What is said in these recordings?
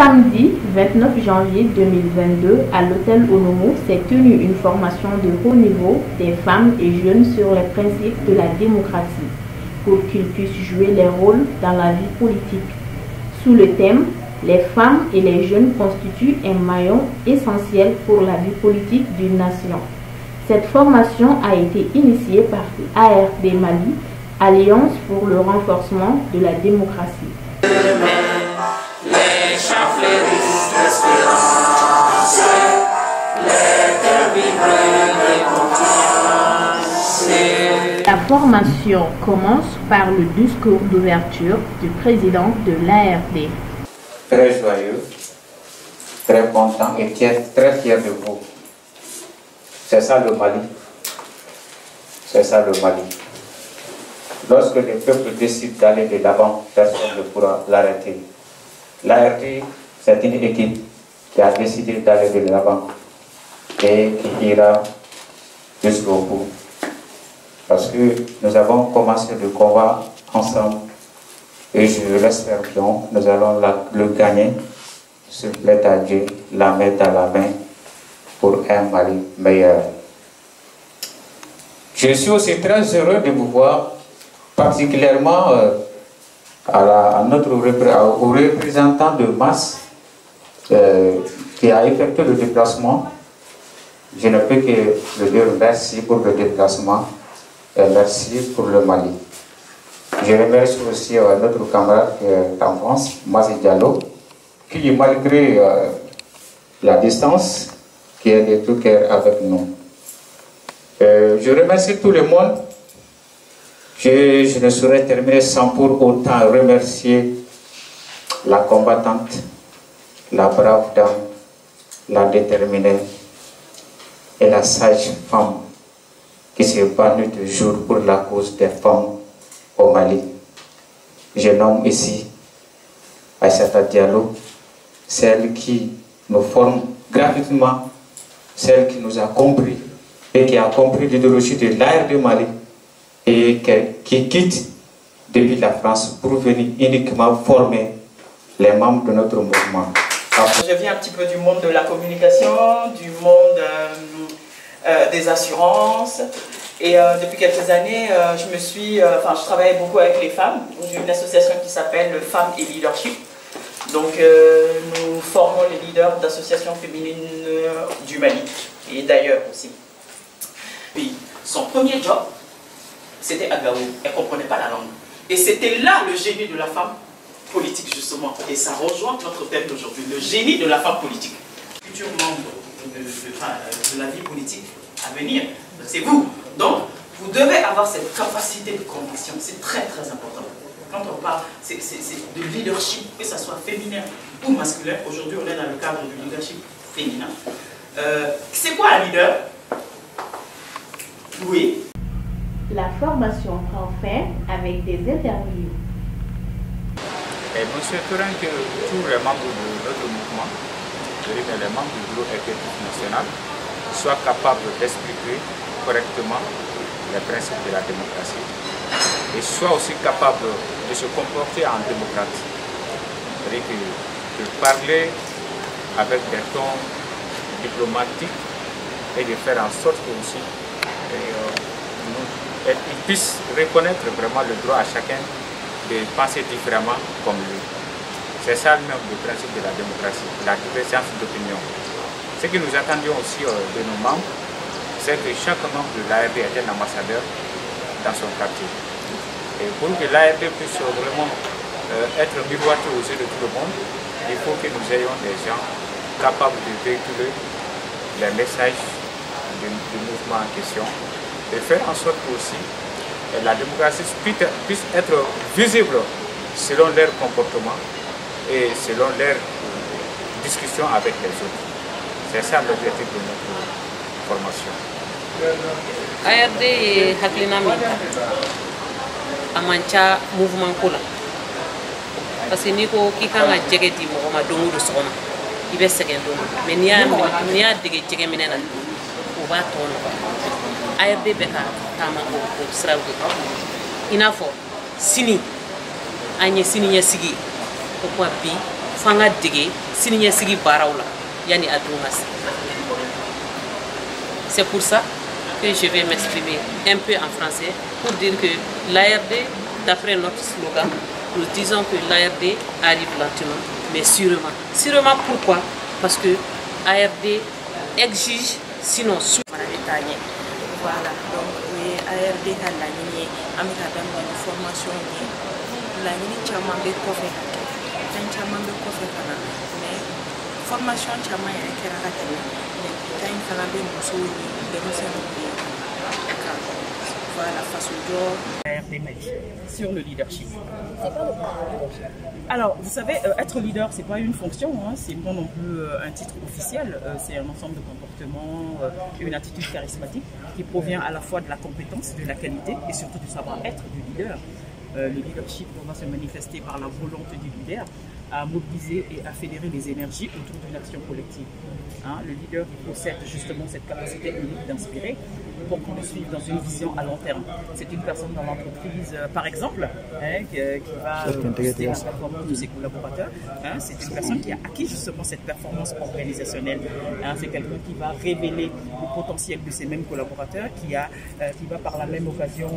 Samedi 29 janvier 2022, à l'hôtel Onomo, s'est tenue une formation de haut niveau des femmes et jeunes sur les principes de la démocratie pour qu'ils puissent jouer les rôles dans la vie politique. Sous le thème « Les femmes et les jeunes constituent un maillon essentiel pour la vie politique d'une nation ». Cette formation a été initiée par ARD Mali, Alliance pour le renforcement de la démocratie. La formation commence par le discours d'ouverture du président de l'ARD. Très joyeux, très content et très fier de vous. C'est ça le Mali. C'est ça le Mali. Lorsque le peuple décide d'aller de l'avant, personne ne pourra l'arrêter. L'ARD, c'est une équipe qui a décidé d'aller de l'avant et qui ira jusqu'au bout. Parce que nous avons commencé le combat ensemble et je l'espère bien, nous allons le gagner. Je plaide à Dieu, la main dans la main pour un Mali meilleur. Je suis aussi très heureux de vous voir, particulièrement au représentant de masse qui a effectué le déplacement. Je ne peux que le dire merci pour le déplacement et merci pour le Mali. Je remercie aussi notre camarade qui est en France, Massi Diallo, qui malgré la distance, qui est de tout cœur avec nous. Je remercie tout le monde. Je ne saurais terminer sans pour autant remercier la combattante, la brave dame, la déterminée et la sage femme qui s'est battue toujours pour la cause des femmes au Mali. Je nomme ici Aïssata Diallo, celle qui nous forme gratuitement, celle qui nous a compris et qui a compris l'idéologie de l'ARD Mali et qui quitte depuis la France pour venir uniquement former les membres de notre mouvement. Je viens un petit peu du monde de la communication, du monde des assurances. Et depuis quelques années, je travaille beaucoup avec les femmes. J'ai une association qui s'appelle Femmes et Leadership. Donc nous formons les leaders d'associations féminines du Mali et d'ailleurs aussi. Puis son premier job, c'était à Gao. Elle ne comprenait pas la langue. Et c'était là le génie de la femme politique justement. Et ça rejoint notre thème d'aujourd'hui, le génie de la femme politique. Futur membre de la vie politique à venir, c'est vous. Donc, vous devez avoir cette capacité de conviction. C'est très très important. Quand on parle de leadership, que ce soit féminin ou masculin, aujourd'hui on est dans le cadre du leadership féminin. C'est quoi un leader? Oui. La formation prend fin avec des interviews. Et nous souhaiterons que tous les membres de notre mouvement, les membres du bureau exécutif national, soient capables d'expliquer correctement les principes de la démocratie et soient aussi capables de se comporter en démocrate. C'est-à-dire de parler avec des tons diplomatiques et de faire en sorte que aussi ils puissent reconnaître vraiment le droit à chacun de penser différemment comme lui. C'est ça même le principe de la démocratie, la divergence d'opinion. Ce que nous attendions aussi de nos membres, c'est que chaque membre de l'ARD est un ambassadeur dans son quartier. Et pour que l'ARD puisse vraiment être miroité aux yeux de tout le monde, il faut que nous ayons des gens capables de véhiculer les messages du mouvement en question et faire en sorte que aussi la démocratie puisse être visible selon leur comportement et selon leur discussion avec les autres. C'est ça l'objectif de notre formation. ARD ye hakilina min a man ca mouvement ko la parce que n'i ko k'i kan ka jɛgɛ di mɔgɔ ma don o don sɔgɔma i bɛ sɛgɛn don mais n'i y'a dege jɛgɛ minɛ na o b'a tɔ nɔgɔya ARD bɛ ka taama o siraw de i n'a fɔ sini an ye sini ɲɛsigi o kuma bi fanga dege sininya sigi barawla yani adungas. C'est pour ça que je vais m'exprimer un peu en français pour dire que l'ARD, d'après notre slogan, nous disons que l'ARD arrive lentement, mais sûrement. Sûrement pourquoi? Parce que ARD exige, sinon sous. Voilà, donc oui, ARD a la ligne, Américaine de formation, la ligne Chaman de Kofé, Chaman de Kofé, mais formation Chaman et Kerakatine, mais Tain Kanabe Moussou, de voilà, face au jour. Sur le leadership. Alors, vous savez, être leader, c'est pas une fonction, hein, c'est pas non plus un titre officiel, c'est un ensemble de comportements, une attitude charismatique qui provient à la fois de la compétence, de la qualité et surtout du savoir-être du leader. Le leadership va se manifester par la volonté du leader à mobiliser et à fédérer les énergies autour d'une action collective. Hein, le leader possède justement cette capacité unique d'inspirer pour qu'on le suive dans une vision à long terme. C'est une personne dans l'entreprise, par exemple, hein, qui va booster la performance de ses collaborateurs. Hein, c'est une personne qui a acquis justement cette performance organisationnelle. Hein, c'est quelqu'un qui va révéler le potentiel de ses mêmes collaborateurs, qui va par la même occasion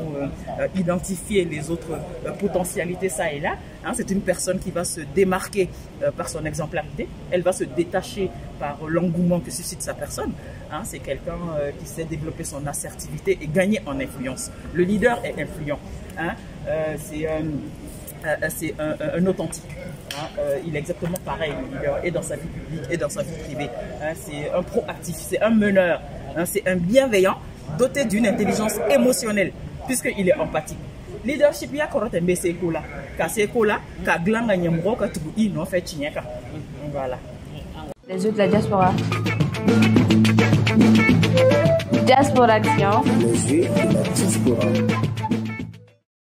identifier les autres potentialités ça et là. Hein, c'est une personne qui va se démarquer par son exemplarité. Elle va se détacher par l'engouement que suscite sa personne. Hein, c'est quelqu'un qui sait développer son assertivité et gagner en influence. Le leader est influent. Hein, c'est un authentique. Hein, il est exactement pareil, le leader, et dans sa vie publique et dans sa vie privée. Hein, c'est un proactif, c'est un meneur. Hein, c'est un bienveillant doté d'une intelligence émotionnelle puisqu'il est empathique. Leadership ya korote mbese kola ka se kola ka glanga nyemro ka tugu ino fait chinyaka. Voilà. Les yeux de la diaspora. Diaspora Action. Les yeux de la diaspora.